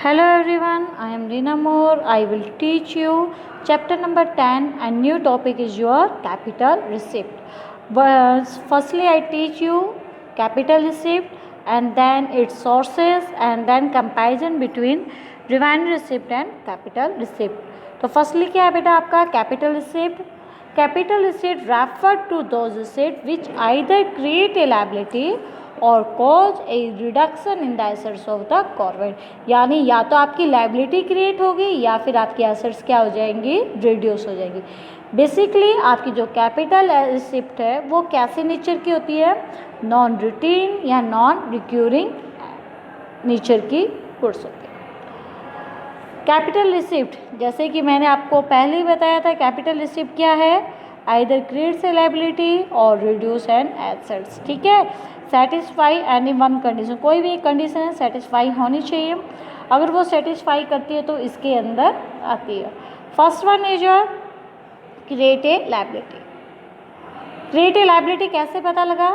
Hello everyone, I am Reena Moore. I will teach you chapter number 10 and new topic is your capital receipt. But firstly I teach you capital receipt and then its sources and then comparison between revenue receipt and capital receipt. तो firstly क्या है बेटा आपका capital receipt. Capital receipt refer to those receipt which either create a liability और cause a reduction in the assets of the government. यानी या तो आपकी लायबिलिटी क्रिएट होगी या फिर आपकी एसेट्स क्या हो जाएंगी, रिड्यूस हो जाएंगी. बेसिकली आपकी जो कैपिटल रिसिप्ट है वो कैसे नेचर की होती है, नॉन रूटीन या नॉन रिक्यूरिंग नेचर की गुड्स होती है. कैपिटल रिसिप्ट जैसे कि मैंने आपको पहले ही बताया था, कैपिटल रिसिप्ट क्या है, आइदर क्रिएट्स ए लायबिलिटी और रिड्यूस एन एसेट्स. ठीक है, सेटिस्फाई एनी वन कंडीशन, कोई भी एक कंडीशन है सेटिस्फाई होनी चाहिए. अगर वो सेटिस्फाई करती है तो इसके अंदर आती है. First one is your create a liability. Create a liability कैसे पता लगा,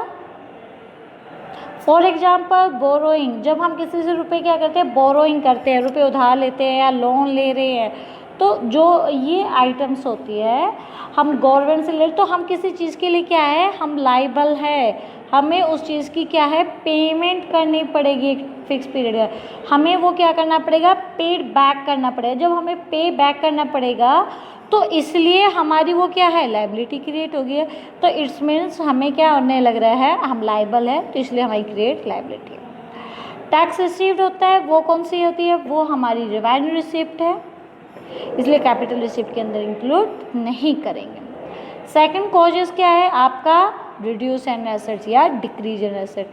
फॉर एग्जाम्पल बोरोइंग. जब हम किसी से रुपए क्या करते हैं, बोरोइंग करते हैं, रुपए उधार लेते हैं या लोन ले रहे हैं, तो जो ये आइटम्स होती है हम गवर्नमेंट से ले, तो हम किसी चीज़ के लिए क्या है, हम लाइबल है, हमें उस चीज़ की क्या है पेमेंट करनी पड़ेगी. एक फिक्स पीरियड है, हमें वो क्या करना पड़ेगा, पेड बैक करना पड़ेगा. जब हमें पे बैक करना पड़ेगा तो इसलिए हमारी वो क्या है, लायबिलिटी क्रिएट हो गई है. तो इट्स मीन्स हमें क्या होने लग रहा है, हम लाइबल है, तो इसलिए हमारी क्रिएट लायबिलिटी. टैक्स रिसीव्ड होता है, वो कौन सी होती है, वो हमारी रेवेन्यू रिसिप्ट है, इसलिए कैपिटल रिसिप्ट के अंदर इंक्लूड नहीं करेंगे. सेकंड कॉजेस क्या है आपका, रिड्यूस एन एसेट्स या decrease an asset.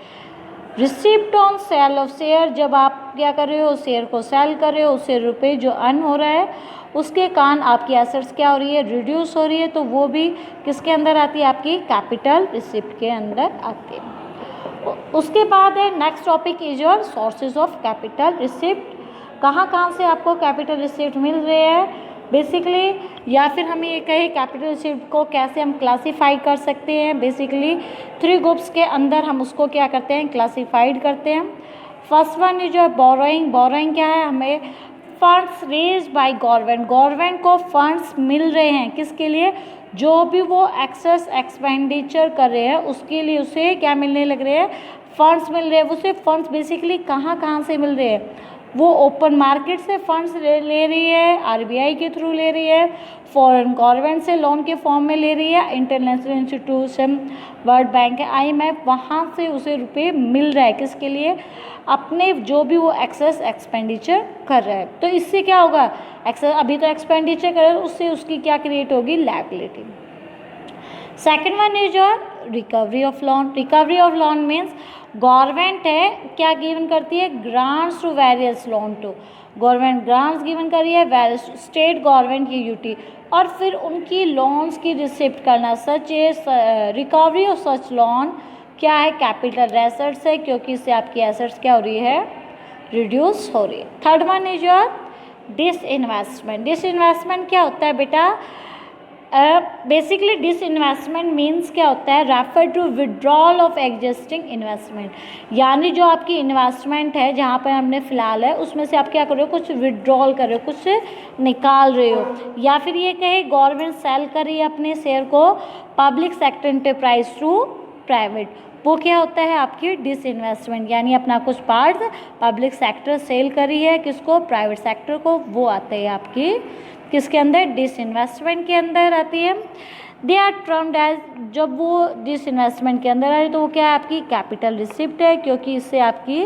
Receipt on sale of share, जब आप क्या कर रहे हो, शेयर को सेल कर रहे हो, उससे रुपए जो अर्न हो रहा है उसके कारण आपकी एसेट्स क्या हो रही है, रिड्यूस हो रही है, तो वो भी किसके अंदर आती है, आपकी कैपिटल रिसिप्ट के अंदर आती है. उसके बाद है next topic is your sources of capital receipt. कहाँ से आपको कैपिटल रिसिप्ट मिल रहे हैं बेसिकली, या फिर हम ये कहें कैपिटल रिसिप्ट को कैसे हम क्लासीफाई कर सकते हैं. बेसिकली 3 ग्रुप्स के अंदर हम उसको क्या करते हैं, क्लासीफाइड करते हैं. फर्स्ट वन इज जो बोरोइंग. बोरोइंग क्या है, हमें funds raise by government, government को फंड्स मिल रहे हैं किसके लिए, जो भी वो एक्सेस एक्सपेंडिचर कर रहे हैं उसके लिए उसे क्या मिलने लग रहे हैं, फंड्स मिल रहे हैं. उसे फंड्स बेसिकली कहाँ से मिल रहे हैं, वो ओपन मार्केट से फंड्स ले रही है, आरबीआई के थ्रू ले रही है, फॉरेन गवर्नमेंट से लोन के फॉर्म में ले रही है, इंटरनेशनल इंस्टीट्यूशन वर्ल्ड बैंक है, आईएमएफ, वहाँ से उसे रुपए मिल रहा है किसके लिए, अपने जो भी वो एक्सेस एक्सपेंडिचर कर रहा है. तो इससे क्या होगा, एक्सेस अभी तो एक्सपेंडिचर कर रहा है, उससे उसकी क्या क्रिएट होगी, liability. Second one is your recovery of loan. Recovery of loan means government है क्या गिवन करती है, grants to various loan to, government grants given कर रही है वेरियस स्टेट गवर्नमेंट की यूटी, और फिर उनकी लोन्स की रिसिप्ट करना. Such a recovery of such loan क्या है, कैपिटल एसेट्स है, क्योंकि इससे आपकी एसेट्स क्या हो रही है, रिड्यूस हो रही है. Third one is your disinvestment. Disinvestment क्या होता है बेटा, बेसिकली डिसइन्वेस्टमेंट मीन्स क्या होता है, refer to withdrawal of existing investment. यानी जो आपकी इन्वेस्टमेंट है जहाँ पर हमने फिलहाल है उसमें से आप क्या कर रहे हो, कुछ विड्रॉल कर रहे हो, कुछ निकाल रहे हो, या फिर ये कहे गवर्नमेंट सेल कर रही है अपने शेयर को public sector enterprise to private, वो क्या होता है आपकी डिसइन्वेस्टमेंट. यानी अपना कुछ पार्ट पब्लिक सेक्टर सेल कर रही है किसको, प्राइवेट सेक्टर को, वो आते हैं आपकी किसके अंदर, डिसइन्वेस्टमेंट के अंदर आती है. दे आर टर्म्ड एज, जब वो डिसइन्वेस्टमेंट के अंदर आ रही तो वो क्या है, आपकी कैपिटल रिसिप्ट है, क्योंकि इससे आपकी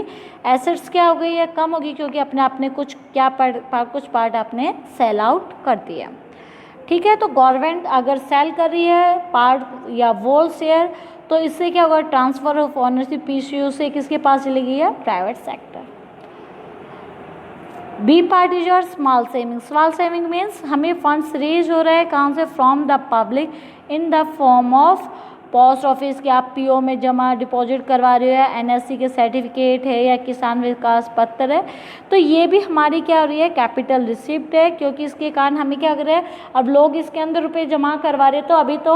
एसेट्स क्या हो गई है, कम होगी, क्योंकि आपने कुछ क्या कुछ पार्ट आपने सेल आउट कर दिया. ठीक है, तो गवर्नमेंट अगर सेल कर रही है पार्ट या वोल शेयर, तो इससे क्या होगा, ट्रांसफर ऑफ ऑनरशिप पीसीयू से किसके पास चली गई है, private sector. B part is your small saving. Small saving means हमें फंड्स रेज हो रहा है कहाँ से, from the public in the form of post office के आप पीओ में जमा डिपॉजिट करवा रहे हो, या एनएससी के सर्टिफिकेट है, या किसान विकास पत्र है, तो ये भी हमारी क्या हो रही है, कैपिटल रिसिप्ट है, क्योंकि इसके कारण हमें क्या कर रहे हैं, अब लोग इसके अंदर रुपए जमा करवा रहे हैं, तो अभी तो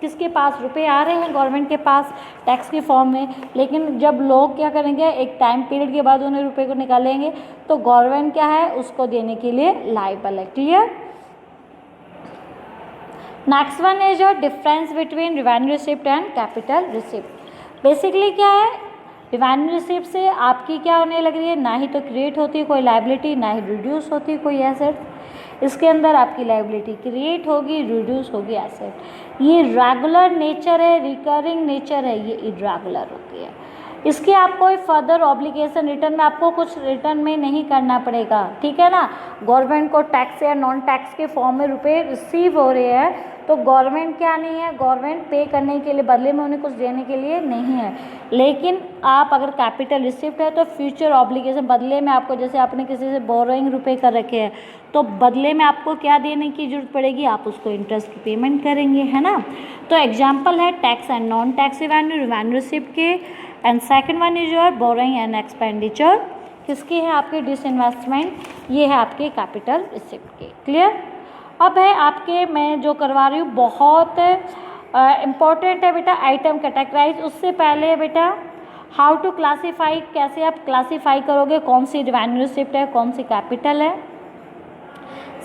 किसके पास रुपए आ रहे हैं, गवर्नमेंट के पास टैक्स के फॉर्म में, लेकिन जब लोग क्या करेंगे, एक टाइम पीरियड के बाद उन्हें रुपए को निकालेंगे, तो गवर्नमेंट क्या है, उसको देने के लिए लायबल है। Clear. Next one is your difference between revenue receipt and capital receipt. Basically क्या है, रिवेन्यू रिसिप्ट से आपकी क्या होने लग रही है, ना ही तो क्रिएट होती है कोई लायबिलिटी, ना ही रिड्यूस होती है कोई एसेट। इसके अंदर आपकी लायबिलिटी क्रिएट होगी, रिड्यूस होगी एसेट। ये रेगुलर नेचर है, रिकरिंग नेचर है, ये इरेगुलर होती है। इसके आप कोई फर्दर ऑब्लिगेशन रिटर्न में आपको कुछ रिटर्न में नहीं करना पड़ेगा, ठीक है ना। गवर्नमेंट को टैक्स या नॉन टैक्स के फॉर्म में रुपए रिसीव हो रहे हैं, तो गवर्नमेंट क्या नहीं है, गवर्नमेंट पे करने के लिए, बदले में उन्हें कुछ देने के लिए नहीं है। लेकिन आप अगर कैपिटल रिसिप्ट है तो फ्यूचर ऑब्लिगेशन, बदले में आपको, जैसे आपने किसी से बोरोइंग रुपए कर रखे हैं, तो बदले में आपको क्या देने की जरूरत पड़ेगी, आप उसको इंटरेस्ट की पेमेंट करेंगे, है ना। तो एग्जाम्पल है tax and non tax revenue, revenue receipt के। And second one is your borrowing and expenditure, किसके है, आपके डिसइन्वेस्टमेंट, ये है आपके कैपिटल रिसिप्ट के। क्लियर। अब है आपके, मैं जो करवा रही हूँ बहुत इम्पॉर्टेंट है बेटा, आइटम कैटेगराइज। उससे पहले है बेटा हाउ टू क्लासीफाई, कैसे आप क्लासीफाई करोगे, कौन सी रिवेन्यू रिसिप्ट है, कौन सी कैपिटल है।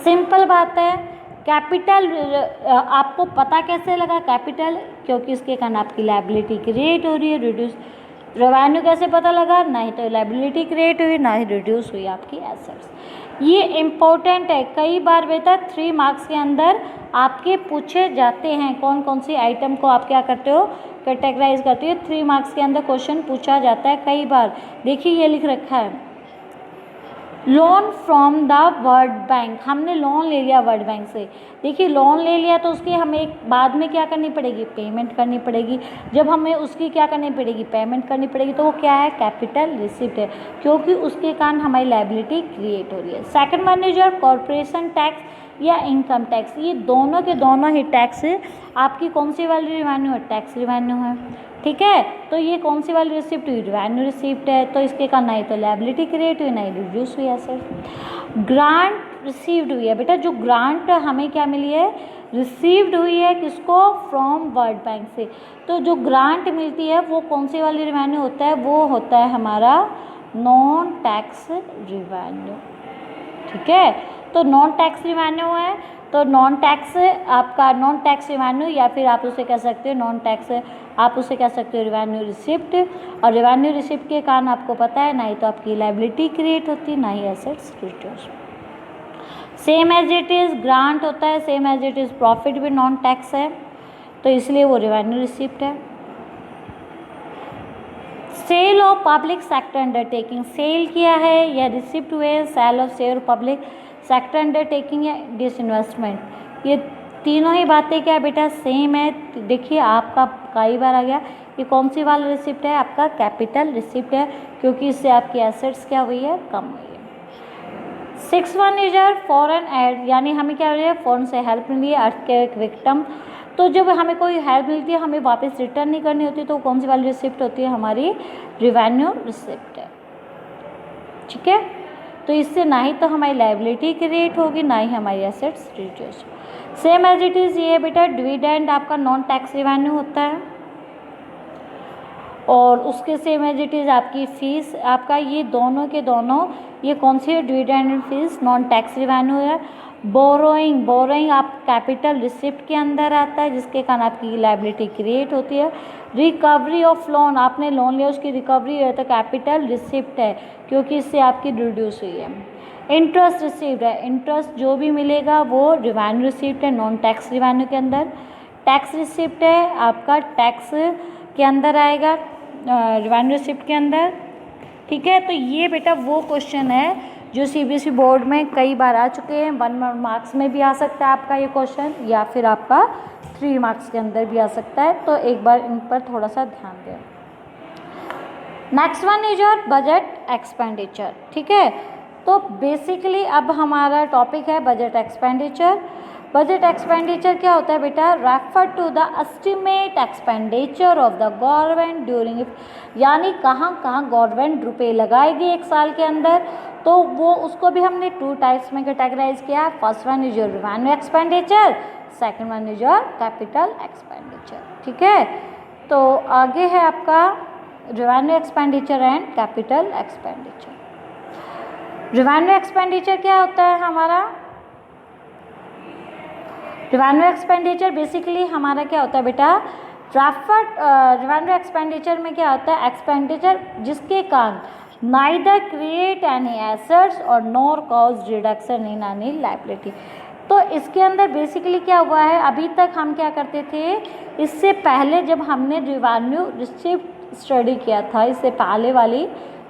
सिंपल बात है, कैपिटल आपको पता कैसे लगा कैपिटल, क्योंकि इसके कारण आपकी लायबिलिटी क्रिएट हो रही है, रिड्यूस। रेवेन्यू कैसे पता लगा, ना ही तो लायबिलिटी क्रिएट हुई, ना ही रिड्यूस हुई आपकी एसेट्स। ये इम्पोर्टेंट है, कई बार बेटा 3 मार्क्स के अंदर आपके पूछे जाते हैं, कौन कौन सी आइटम को आप क्या करते हो, कैटेगराइज करते हो। 3 मार्क्स के अंदर क्वेश्चन पूछा जाता है कई बार। देखिए ये लिख रखा है, loan from the world bank, हमने लोन ले लिया वर्ल्ड बैंक से। देखिए लोन ले लिया तो उसकी हमें बाद में क्या करनी पड़ेगी, पेमेंट करनी पड़ेगी। जब हमें उसकी क्या करनी पड़ेगी, पेमेंट करनी पड़ेगी, तो वो क्या है, कैपिटल रिसिप्ट है, क्योंकि उसके कारण हमारी लायबिलिटी क्रिएट हो रही है। Second one is your corporation tax या इनकम टैक्स। ये दोनों के दोनों ही टैक्स आपकी कौन सी वाली रिवेन्यू है, टैक्स रिवेन्यू है, ठीक है। तो ये कौन सी वाली रिसिप्ट हुई, रिवेन्यू रिसिप्ट है, तो इसके कारण ना ही तो लायबिलिटी क्रिएट हुई, ना ही रिड्यूस हुई एसेट। ग्रांट रिसीव्ड हुई है बेटा, जो ग्रांट हमें क्या मिली है, रिसीव्ड हुई है, किसको, फ्रॉम वर्ल्ड बैंक से। तो जो ग्रांट मिलती है वो कौन सी वाली रिवेन्यू होता है, वो होता है हमारा नॉन टैक्स रिवेन्यू, ठीक है। तो नॉन टैक्स रिवेन्यू है, तो नॉन टैक्स आपका नॉन टैक्स रिवेन्यू, या फिर आप उसे कह सकते हो नॉन टैक्स, आप उसे कह सकते हो रिवेन्यू रिसिप्ट। और रिवेन्यू रिसिप्ट के कारण आपको पता है, ना ही तो आपकी लायबिलिटी क्रिएट होती, ना ही assets reduce. Same as it is grant होता है, same as it is profit भी नॉन टैक्स है, तो इसलिए वो रिवेन्यू रिसिप्ट है। Sale of public sector undertaking, sale किया है या रिसिप्ट हुए, sale of share public sector undertaking या डिसइन्वेस्टमेंट, ये तीनों ही बातें क्या बेटा सेम है। देखिए आपका कई बार आ गया, ये कौन सी वाला रिसिप्ट है, आपका कैपिटल रिसिप्ट है, क्योंकि इससे आपकी एसेट्स क्या हुई है, कम हुई है। 6 वन इज फॉरेन एड, यानी हमें क्या हुई है, फॉरेन से हेल्प मिली है, अर्थक्वेक विक्टिम। तो जब हमें कोई हेल्प मिलती है, हमें वापस रिटर्न नहीं करनी होती, तो कौन सी वाली रिसिप्ट होती है, हमारी रिवेन्यू रिसिप्ट है, ठीक है। तो इससे ना ही तो हमारी लायबिलिटी क्रिएट होगी, ना ही हमारी assets reduce. Same as it is ये बेटा डिविडेंड आपका नॉन टैक्स रिवेन्यू होता है, और उसके सेम एज इट इज़ आपकी फ़ीस, आपका ये दोनों के दोनों, ये कौन सी है, dividend and fees non tax revenue है। बोरोइंग, बोरोइंग आप कैपिटल रिसिप्ट के अंदर आता है, जिसके कारण आपकी लायबिलिटी क्रिएट होती है। रिकवरी ऑफ लोन, आपने लोन लिया उसकी रिकवरी है, तो कैपिटल रिसिप्ट है, क्योंकि इससे आपकी रिड्यूस हुई है। इंटरेस्ट रिसीव्ड है, इंटरेस्ट जो भी मिलेगा वो रिवेन्यू रिसिप्ट है, नॉन टैक्स रिवेन्यू के अंदर। टैक्स रिसिप्ट है आपका टैक्स के अंदर आएगा, रिवेन्यू रिसिप्ट के अंदर, ठीक है। तो ये बेटा वो क्वेश्चन है जो सीबीएसई बोर्ड में कई बार आ चुके हैं। 1 मार्क्स में भी आ सकता है आपका ये क्वेश्चन, या फिर आपका 3 मार्क्स के अंदर भी आ सकता है, तो एक बार इन पर थोड़ा सा ध्यान दें। Next one is your budget expenditure, ठीक है। तो बेसिकली अब हमारा टॉपिक है बजट एक्सपेंडिचर। बजट एक्सपेंडिचर क्या होता है बेटा? Refer to the estimate expenditure of the government during, यानी कहाँ कहाँ गवर्नमेंट रुपए लगाएगी एक साल के अंदर, तो वो उसको भी हमने 2 टाइप्स में कैटेगराइज किया है। First one is your revenue expenditure, second one is your capital expenditure. ठीक है, तो आगे है आपका revenue expenditure and capital expenditure. Revenue expenditure क्या होता है हमारा? रेवेन्यू एक्सपेंडिचर बेसिकली हमारा क्या होता है बेटा? रेवेन्यू एक्सपेंडिचर में क्या होता है? एक्सपेंडिचर जिसके कारण नाइदर क्रिएट एनी एसेट्स और nor cause reduction in any liability. तो इसके अंदर बेसिकली क्या हुआ है, अभी तक हम क्या करते थे, इससे पहले जब हमने रेवेन्यू रिसिप्ट स्टडी किया था, इससे पहले वाली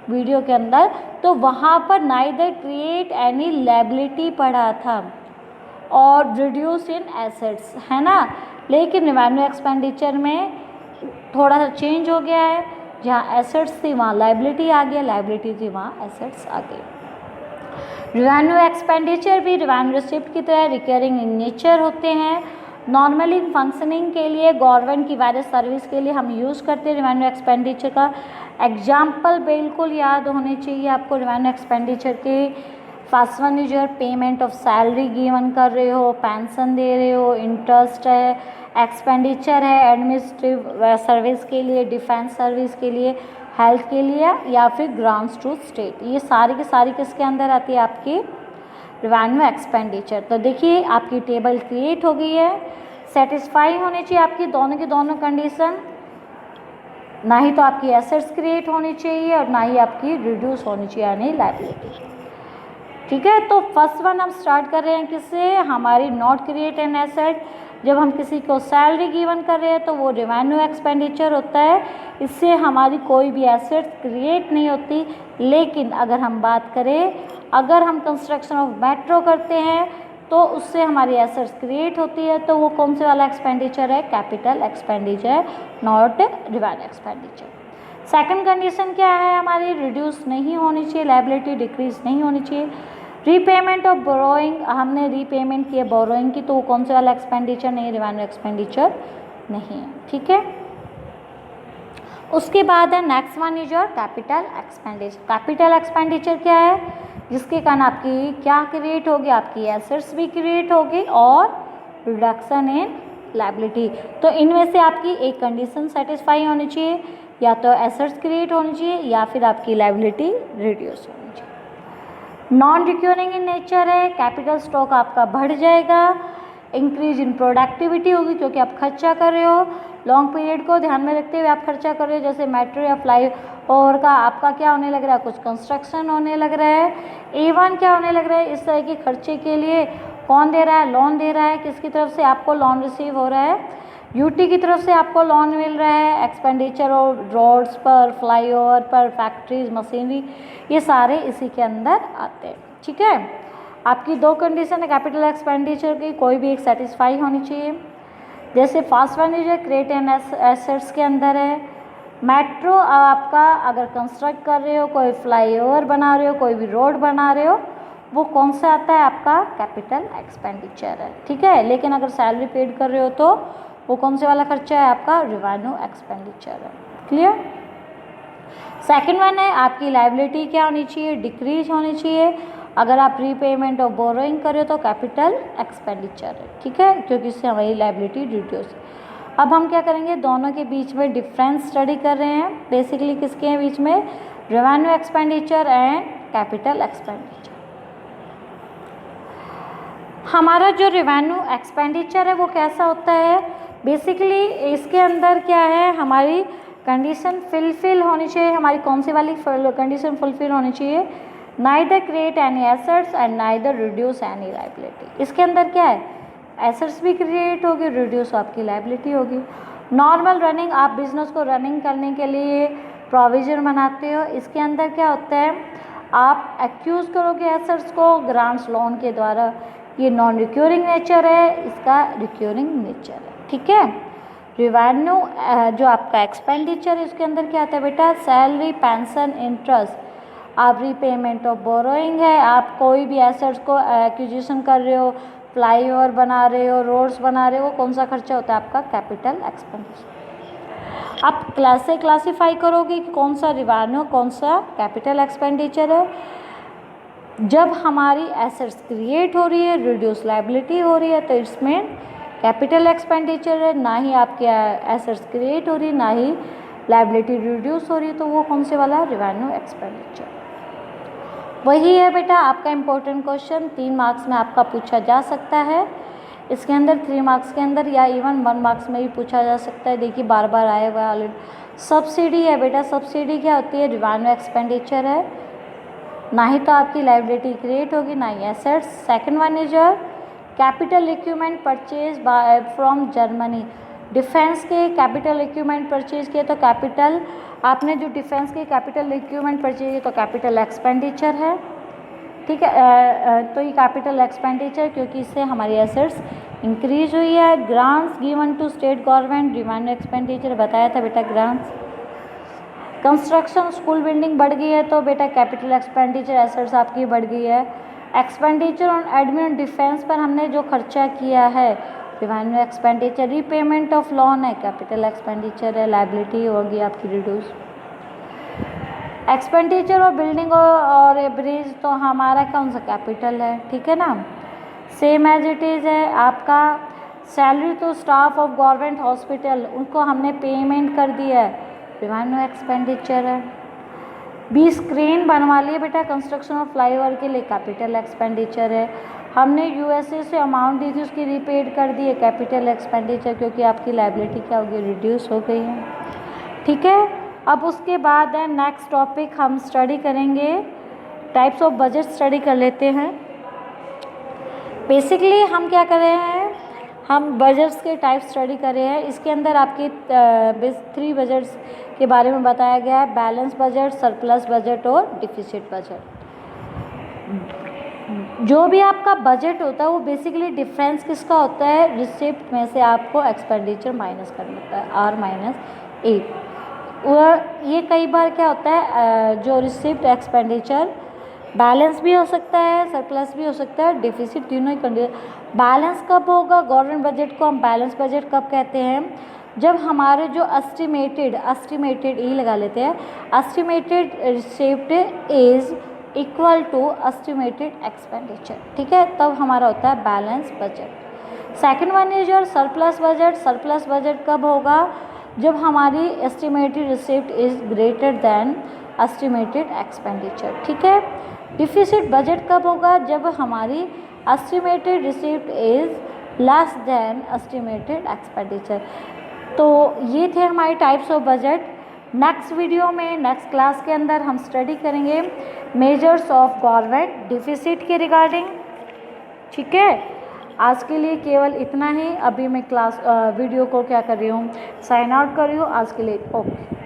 वीडियो के अंदर, तो वहाँ पर नाइदर क्रिएट एनी लायबिलिटी पढ़ा था और रिड्यूस इन एसेट्स, है ना। लेकिन रेवेन्यू एक्सपेंडिचर में थोड़ा सा चेंज हो गया है, जहाँ एसेट्स थी वहाँ लायबिलिटी आ गया, लायबिलिटी थी वहाँ एसेट्स आ गई। रेवेन्यू एक्सपेंडिचर भी रेवेन्यू रिसिप्ट की तरह रिकरिंग इन नेचर होते हैं। नॉर्मली फंक्शनिंग के लिए गवर्नमेंट की वेरियस सर्विस के लिए हम यूज़ करते हैं रेवेन्यू एक्सपेंडिचर का। एग्जाम्पल बिल्कुल याद होने चाहिए आपको रेवेन्यू एक्सपेंडिचर के। First one is your payment of salary given कर रहे हो, पेंशन दे रहे हो, इंटरेस्ट है, एक्सपेंडिचर है एडमिनिस्ट्रेटिव सर्विस के लिए, डिफेंस सर्विस के लिए, हेल्थ के लिए, या फिर ग्रांट्स टू स्टेट। ये सारी की सारी किसके अंदर आती है? आपकी रेवेन्यू एक्सपेंडिचर। तो देखिए आपकी टेबल क्रिएट हो गई है। सेटिस्फाई होनी चाहिए आपकी दोनों की दोनों कंडीशन, ना ही तो आपकी एसेट्स क्रिएट होनी चाहिए और ना ही आपकी रिड्यूस होनी चाहिए यानी लायबिलिटी। ठीक है, तो फर्स्ट वन हम स्टार्ट कर रहे हैं किससे? हमारी नॉट क्रिएट एन एसेट। जब हम किसी को सैलरी गिवन कर रहे हैं तो वो रेवेन्यू एक्सपेंडिचर होता है, इससे हमारी कोई भी एसेट क्रिएट नहीं होती। लेकिन अगर हम बात करें, अगर हम कंस्ट्रक्शन ऑफ मेट्रो करते हैं तो उससे हमारी एसेट्स क्रिएट होती है, तो वो कौन से वाला एक्सपेंडिचर है? Capital expenditure, not revenue expenditure. Second condition क्या है हमारी? रिड्यूस नहीं होनी चाहिए, लायबिलिटी डिक्रीज नहीं होनी चाहिए। रीपेमेंट ऑफ बोरोइंग, हमने रीपेमेंट किया बोरोइंग की, तो वो कौन से वाला एक्सपेंडिचर नहीं? रेवेन्यू एक्सपेंडिचर नहीं है। ठीक है, उसके बाद है next one is your capital expenditure. Capital expenditure क्या है? जिसके कारण आपकी क्या क्रिएट होगी? आपकी एसेट्स भी क्रिएट होगी और रिडक्शन इन लायबिलिटी। तो इनमें से आपकी एक कंडीशन सेटिस्फाई होनी चाहिए, या तो एसेट्स क्रिएट होनी चाहिए या फिर आपकी लायबिलिटी रिड्यूस होनी चाहिए। नॉन रिक्योरिंग इन नेचर है, कैपिटल स्टॉक आपका बढ़ जाएगा, इंक्रीज इन प्रोडक्टिविटी होगी क्योंकि आप खर्चा कर रहे हो, लॉन्ग पीरियड को ध्यान में रखते हुए आप खर्चा कर रहे हो। जैसे मेट्रो या फ्लाई ओवर का आपका क्या होने लग रहा है? कुछ कंस्ट्रक्शन होने लग रहा है। इवन क्या होने लग रहा है? इस तरह के खर्चे के लिए कौन दे रहा है? लोन दे रहा है। किसकी तरफ से आपको लोन रिसीव हो रहा है? यूटी की तरफ से आपको लोन मिल रहा है। एक्सपेंडिचर और रोड्स पर, फ्लाईओवर पर, फैक्ट्रीज, मशीनरी, ये सारे इसी के अंदर आते हैं। ठीक है, आपकी दो कंडीशन है कैपिटल एक्सपेंडिचर की, कोई भी एक सेटिस्फाई होनी चाहिए। जैसे first one is create an assets के अंदर है, मेट्रो आपका अगर कंस्ट्रक्ट कर रहे हो, कोई फ्लाईओवर बना रहे हो, कोई भी रोड बना रहे हो, वो कौन सा आता है? आपका कैपिटल एक्सपेंडिचर है। ठीक है, लेकिन अगर सैलरी पेड कर रहे हो तो वो कौन से वाला खर्चा है? आपका रेवेन्यू एक्सपेंडिचर है। क्लियर? सेकंड वन है आपकी लायबिलिटी क्या होनी चाहिए? डिक्रीज होनी चाहिए। अगर आप रीपेमेंट ऑफ बोरोइंग कर रहे हो तो कैपिटल एक्सपेंडिचर है। ठीक है, क्योंकि इससे हमारी लायबिलिटी रिड्यूस। अब हम क्या करेंगे? दोनों के बीच में डिफरेंस स्टडी कर रहे हैं। बेसिकली किसके हैं बीच में? Revenue expenditure and capital expenditure. हमारा जो रेवेन्यू एक्सपेंडिचर है वो कैसा होता है? बेसिकली इसके अंदर क्या है? हमारी कंडीशन फुलफिल होनी चाहिए। हमारी कौन सी वाली कंडीशन फुलफिल होनी चाहिए? Neither create any assets and neither reduce any liability. इसके अंदर क्या है? एसेट्स भी क्रिएट होगी, रिड्यूस आपकी लायबिलिटी होगी। नॉर्मल रनिंग, आप बिजनेस को रनिंग करने के लिए प्रोविजन बनाते हो। इसके अंदर क्या होता है? आप एक्यूज करोगे एसेट्स को ग्रांट्स लोन के द्वारा। ये नॉन रिक्योरिंग नेचर है, इसका रिक्योरिंग नेचर है। ठीक है, रेवेन्यू जो आपका एक्सपेंडिचर है उसके अंदर क्या आता है बेटा? सैलरी, पेंशन, इंटरेस्ट, आप रीपेमेंट ऑफ बोरोइंग है, आप कोई भी एसेट्स को एक्विजिशन कर रहे हो फ्लाईओवर बना रहे हो, रोड्स बना रहे हो, वो कौन सा खर्चा होता है आपका? Capital expenditure. आप क्लास से क्लासीफाई करोगे कि कौन सा रिवेन्यू, कौन सा कैपिटल एक्सपेंडिचर है। जब हमारी एसेट्स क्रिएट हो रही है, रिड्यूस लायबिलिटी हो रही है, तो इसमें कैपिटल एक्सपेंडिचर है। ना ही आपकी एसेट्स क्रिएट हो रही है, ना ही लायबिलिटी रिड्यूस हो रही है, तो वो कौन से वाला? Revenue expenditure. वही है बेटा आपका इम्पोर्टेंट क्वेश्चन, 3 मार्क्स में आपका पूछा जा सकता है। इसके अंदर 3 मार्क्स के अंदर या इवन 1 मार्क्स में भी पूछा जा सकता है। देखिए बार बार आया हुआ है ऑलरेडी। सब्सिडी है बेटा, सब्सिडी क्या होती है? रिवेन्यू एक्सपेंडिचर है। ना ही तो आपकी लायबिलिटी क्रिएट होगी, ना ही assets. Second one is your capital equipment purchase buy from Germany. Defence के कैपिटल इक्विपमेंट परचेज किए तो कैपिटल, आपने जो डिफेंस के कैपिटल इक्विपमेंट परचेज किए तो कैपिटल एक्सपेंडिचर है, ठीक है। तो ये कैपिटल एक्सपेंडिचर, क्योंकि इससे हमारी एसेट्स इंक्रीज हुई है। Grants given to state government, revenue expenditure बताया था बेटा ग्रांट्स। कंस्ट्रक्शन, स्कूल बिल्डिंग बढ़ गई है तो बेटा कैपिटल एक्सपेंडिचर, एसेट्स आपकी बढ़ गई है। एक्सपेंडिचर ऑन एडमिन डिफेंस पर हमने जो खर्चा किया है, revenue expenditure. Repayment of loan है, कैपिटल एक्सपेंडिचर है। लायबिलिटी होगी आपकी रिड्यूस। एक्सपेंडिचर और बिल्डिंग और ब्रिज तो हमारा कौन सा? कैपिटल है, ठीक है ना। सेम एज इट इज़ है आपका salary to staff of government hospital, उनको हमने पेमेंट कर दिया है, रिवेन्यू एक्सपेंडिचर है। 20 क्रेन बनवा लिए बेटा कंस्ट्रक्शन ऑफ फ्लाईओवर के लिए, कैपिटल एक्सपेंडिचर है। हमने यूएसए से अमाउंट दी थी, उसकी रीपेड कर दी है, कैपिटल एक्सपेंडिचर, क्योंकि आपकी लायबिलिटी क्या होगी? रिड्यूस हो गई है, ठीक है। अब उसके बाद है नेक्स्ट टॉपिक हम स्टडी करेंगे, टाइप्स ऑफ बजट स्टडी कर लेते हैं। बेसिकली हम क्या कर रहे हैं? हम बजट्स के टाइप स्टडी कर रहे हैं। इसके अंदर आपके 3 बजट्स के बारे में बताया गया है, बैलेंस बजट, सरप्लस बजट और डिफिसिट बजट। जो भी आपका बजट होता है वो बेसिकली डिफरेंस किसका होता है? रिसिप्ट में से आपको एक्सपेंडिचर माइनस करना होता है, R-8। ये कई बार क्या होता है, जो रिसिप्ट एक्सपेंडिचर बैलेंस भी हो सकता है, सरप्लस भी हो सकता है, डिफिसिट, तीनों ही कंडीशन। बैलेंस कब होगा? गवर्नमेंट बजट को हम बैलेंस बजट कब कहते हैं? जब हमारे जो एस्टिमेटेड ई लगा लेते हैं, estimated receipt is equal to estimated expenditure, ठीक है, तब हमारा होता है balance budget. Second one is your surplus budget. Surplus budget कब होगा? जब हमारी estimated receipt is greater than estimated expenditure, ठीक है। डिफिसिट बजट कब होगा? जब हमारी estimated receipt is less than estimated expenditure. तो ये थे हमारे types of budget. Next video में, नेक्स्ट क्लास के अंदर हम स्टडी करेंगे मेजर्स ऑफ गवर्नमेंट डिफिसिट के रिगार्डिंग, ठीक है। आज के लिए केवल इतना ही। अभी मैं वीडियो को क्या कर रही हूँ? साइन आउट कर रही हूँ। आज के लिए ओके।